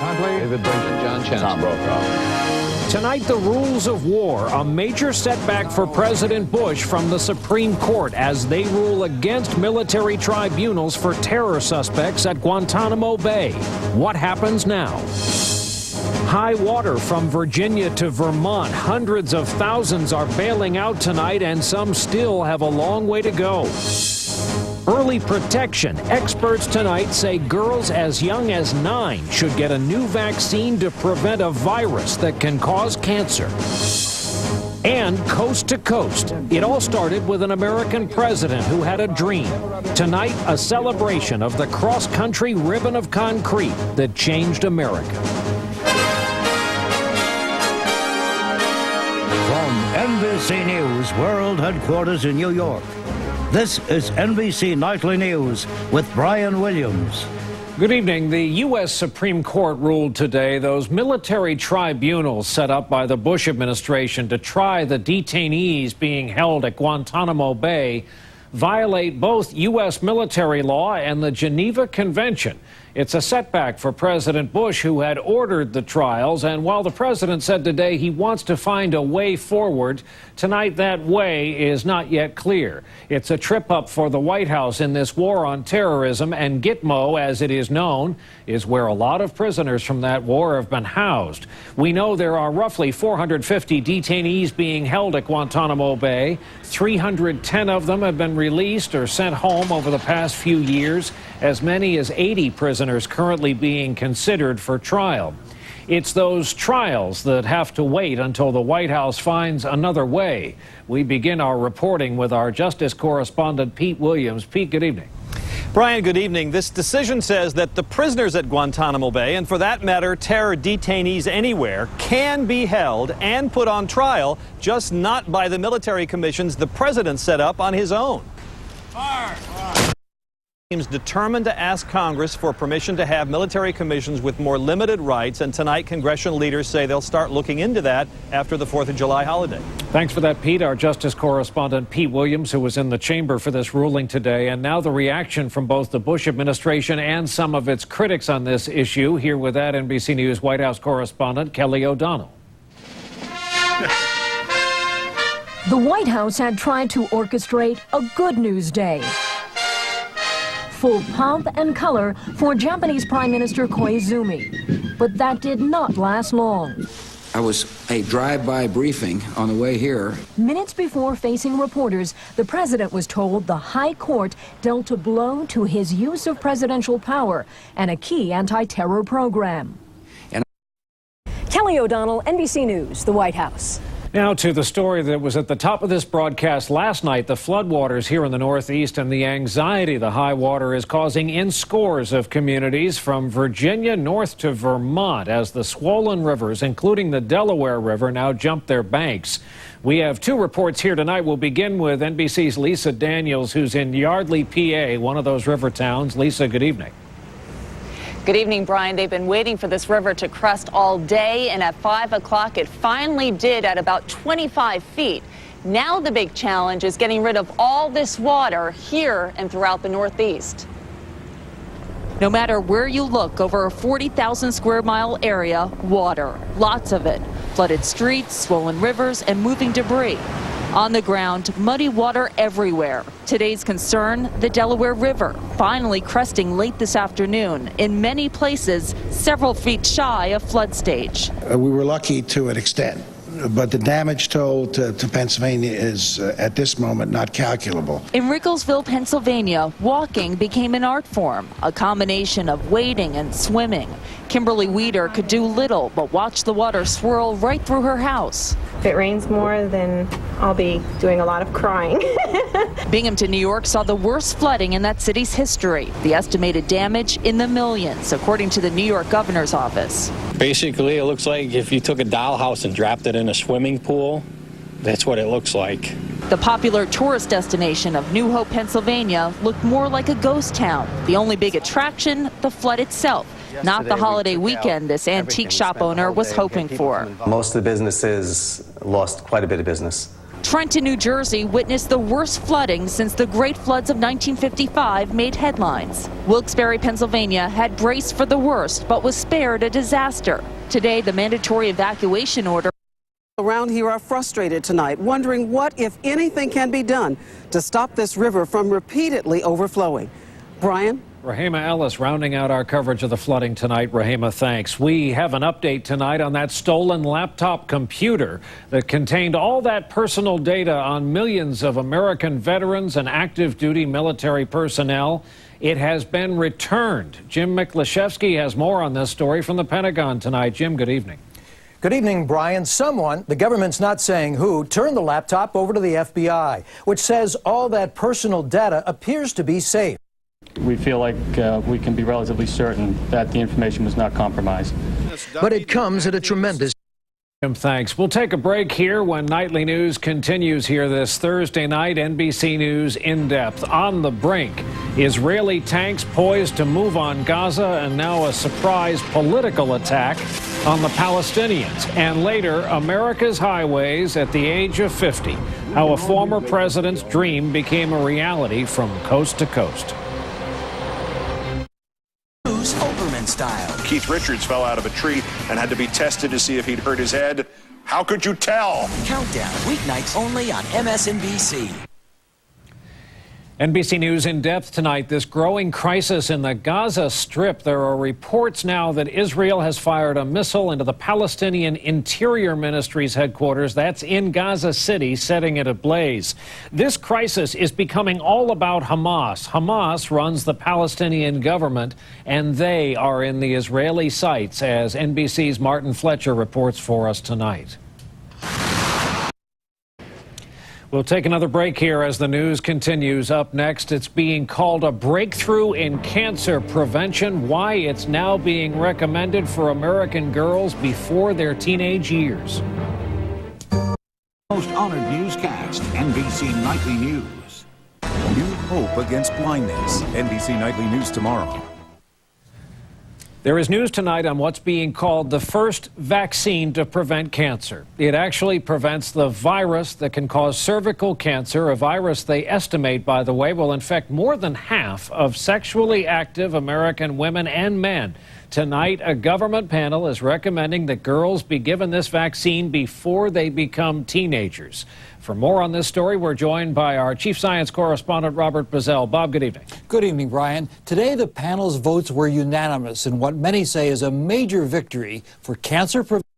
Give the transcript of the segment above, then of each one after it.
Huntley, David Brinkman, John Chen, Tom Brokaw. Tonight, the rules of war, a major setback for President Bush from the Supreme Court as they rule against military tribunals for terror suspects at Guantanamo Bay. What happens now? High water from Virginia to Vermont. Hundreds of thousands are bailing out tonight, and some still have a long way to go. Early protection. Experts tonight say girls as young as 9 should get a new vaccine to prevent a virus that can cause cancer. And coast to coast. It all started with an American president who had a dream. Tonight, a celebration of the cross-country ribbon of concrete that changed America. From NBC News World Headquarters in New York, this is NBC Nightly News with Brian Williams. Good evening. The U.S. Supreme Court ruled today those military tribunals set up by the Bush administration to try the detainees being held at Guantanamo Bay violate both U.S. military law and the Geneva Convention. It's a setback for President Bush, who had ordered the trials, and while the president said today he wants to find a way forward, tonight that way is not yet clear. It's a trip up for the White House in this war on terrorism, and Gitmo, as it is known, is where a lot of prisoners from that war have been housed. We know there are roughly 450 detainees being held at Guantanamo Bay. 310 of them have been released or sent home over the past few years. As many as 80 prisoners currently being considered for trial. It's those trials that have to wait until the White House finds another way. We begin our reporting with our Justice correspondent, Pete Williams. Pete, good evening. Brian, good evening. This decision says that the prisoners at Guantanamo Bay, and for that matter, terror detainees anywhere, can be held and put on trial, just not by the military commissions the president set up on his own. Fire! Seems determined to ask Congress for permission to have military commissions with more limited rights, and tonight congressional leaders say they'll start looking into that after the 4th of July holiday. Thanks for that, Pete. Our Justice correspondent, Pete Williams, who was in the chamber for this ruling today. And now the reaction from both the Bush administration and some of its critics on this issue. Here with that, NBC News White House correspondent Kelly O'Donnell. The White House had tried to orchestrate a good news day. Full pomp and color for Japanese Prime Minister Koizumi. But that did not last long. I was a drive-by briefing on the way here. Minutes before facing reporters, the president was told the High Court dealt a blow to his use of presidential power and a key anti-terror program. Kelly O'Donnell, NBC News, the White House. Now to the story that was at the top of this broadcast last night, the floodwaters here in the Northeast and the anxiety the high water is causing in scores of communities from Virginia north to Vermont as the swollen rivers, including the Delaware River, now jump their banks. We have 2 reports here tonight. We'll begin with NBC's Lisa Daniels, who's in Yardley, PA, one of those river towns. Lisa, good evening. Good evening, Brian. They've been waiting for this river to crest all day, and at 5 o'clock it finally did at about 25 feet. Now the big challenge is getting rid of all this water here and throughout the Northeast. No matter where you look, over a 40,000 square mile area, water, lots of it. Flooded streets, swollen rivers, and moving debris. On the ground, muddy water everywhere. Today's concern, the Delaware River, finally cresting late this afternoon. In many places, several feet shy of flood stage. We were lucky to an extent, but the damage toll to Pennsylvania is, at this moment, not calculable. In Ricklesville, Pennsylvania, walking became an art form, a combination of wading and swimming. Kimberly Weeder could do little but watch the water swirl right through her house. If it rains more, then I'll be doing a lot of crying. Binghamton, New York saw the worst flooding in that city's history. The estimated damage in the millions, according to the New York governor's office. Basically, it looks like if you took a dollhouse and dropped it in a swimming pool, that's what it looks like. The popular tourist destination of New Hope, Pennsylvania, looked more like a ghost town. The only big attraction, the flood itself. Not the holiday weekend this antique shop owner was hoping for. Most of the businesses lost quite a bit of business. Trenton, New Jersey witnessed the worst flooding since the Great Floods of 1955 made headlines. Wilkes-Barre, Pennsylvania had braced for the worst but was spared a disaster. Today, the mandatory evacuation order around here are frustrated tonight, wondering what, if anything, can be done to stop this river from repeatedly overflowing. Brian? Rahema Ellis rounding out our coverage of the flooding tonight. Rahema, thanks. We have an update tonight on that stolen laptop computer that contained all that personal data on millions of American veterans and active duty military personnel. It has been returned. Jim Miklaszewski has more on this story from the Pentagon tonight. Jim, good evening. Good evening, Brian. Someone, the government's not saying who, turned the laptop over to the FBI, which says all that personal data appears to be safe. We feel like we can be relatively certain that the information was not compromised. But it comes at a tremendous... Jim, thanks. We'll take a break here when Nightly News continues here this Thursday night. NBC News In Depth. On the brink, Israeli tanks poised to move on Gaza, and now a surprise political attack on the Palestinians. And later, America's highways at the age of 50. How a former president's dream became a reality from coast to coast. Oberman style. Keith Richards fell out of a tree and had to be tested to see if he'd hurt his head. How could you tell? Countdown, weeknights only on MSNBC. NBC News In Depth tonight. This growing crisis in the Gaza Strip. There are reports now that Israel has fired a missile into the Palestinian Interior Ministry's headquarters. That's in Gaza City, setting it ablaze. This crisis is becoming all about Hamas. Hamas runs the Palestinian government, and they are in the Israeli sights, as NBC's Martin Fletcher reports for us tonight. We'll take another break here as the news continues. Up next, it's being called a breakthrough in cancer prevention, why it's now being recommended for American girls before their teenage years. Most honored newscast, NBC Nightly News. New hope against blindness. NBC Nightly News tomorrow. There is news tonight on what's being called the first vaccine to prevent cancer. It actually prevents the virus that can cause cervical cancer, a virus they estimate, by the way, will infect more than half of sexually active American women and men. Tonight, a government panel is recommending that girls be given this vaccine before they become teenagers. For more on this story, we're joined by our chief science correspondent, Robert Bazell. Bob, good evening. Good evening, Brian. Today, the panel's votes were unanimous in what many say is a major victory for cancer prevention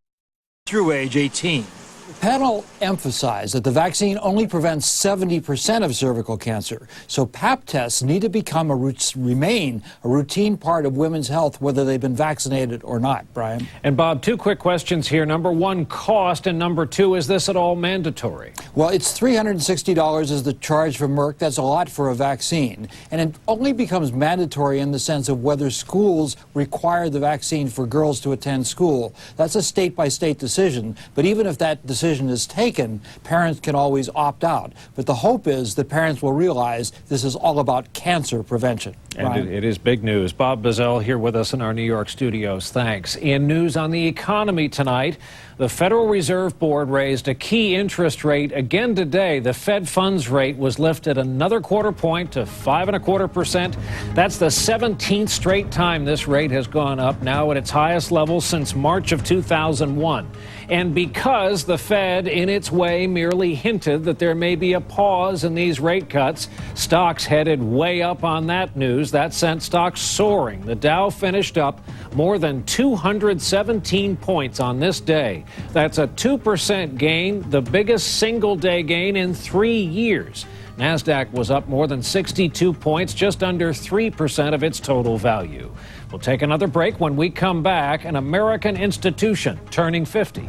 through age 18. The panel emphasized that the vaccine only prevents 70% of cervical cancer, so Pap tests need to become remain a routine part of women's health, whether they've been vaccinated or not. Brian? And Bob, two quick questions here. Number one, cost, and number two, is this at all mandatory? Well, it's $360 is the charge for Merck. That's a lot for a vaccine. And it only becomes mandatory in the sense of whether schools require the vaccine for girls to attend school. That's a state-by-state decision, but even if that decision is taken, parents can always opt out. But the hope is that parents will realize this is all about cancer prevention. And it is big news. Bob Bazell here with us in our New York studios. Thanks. In news on the economy tonight, the Federal Reserve Board raised a key interest rate again today. The Fed funds rate was lifted another quarter point to 5.25%. That's the 17th straight time this rate has gone up, now at its highest level since March of 2001. And because the Fed, in its way, merely hinted that there may be a pause in these rate cuts, stocks headed way up on that news. That sent stocks soaring. The Dow finished up more than 217 points on this day. That's a 2% gain, the biggest single-day gain in 3 years. NASDAQ was up more than 62 points, just under 3% of its total value. We'll take another break. When we come back, an American institution turning 50.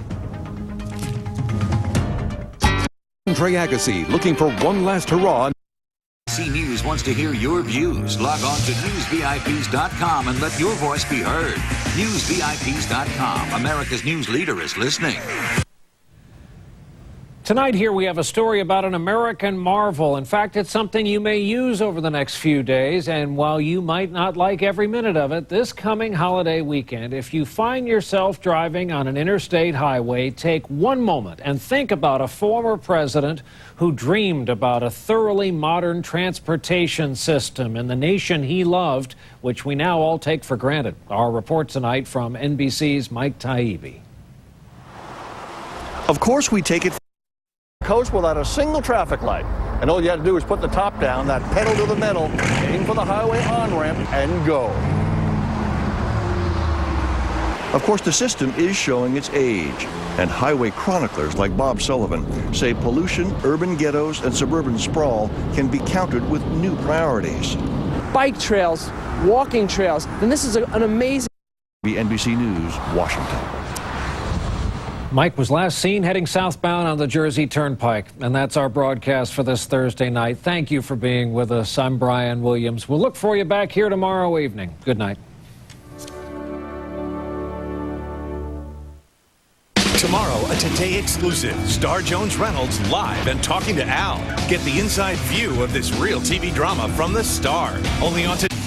Trey Agassi looking for one last hurrah. NBC News wants to hear your views. Log on to newsvips.com and let your voice be heard. Newsvips.com. America's news leader is listening. Tonight here we have a story about an American marvel. In fact, it's something you may use over the next few days, and while you might not like every minute of it, this coming holiday weekend, if you find yourself driving on an interstate highway, take one moment and think about a former president who dreamed about a thoroughly modern transportation system in the nation he loved, which we now all take for granted. Our report tonight from NBC's Mike Taibbi. Of course we take it coast without a single traffic light. And all you have to do is put the top down, that pedal to the metal, aim for the highway on-ramp, and go. Of course, the system is showing its age. And highway chroniclers like Bob Sullivan say pollution, urban ghettos, and suburban sprawl can be countered with new priorities. Bike trails, walking trails, and this is an amazing... NBC News, Washington. Mike was last seen heading southbound on the Jersey Turnpike. And that's our broadcast for this Thursday night. Thank you for being with us. I'm Brian Williams. We'll look for you back here tomorrow evening. Good night. Tomorrow, a Today exclusive. Star Jones Reynolds live and talking to Al. Get the inside view of this real TV drama from the Star. Only on Today.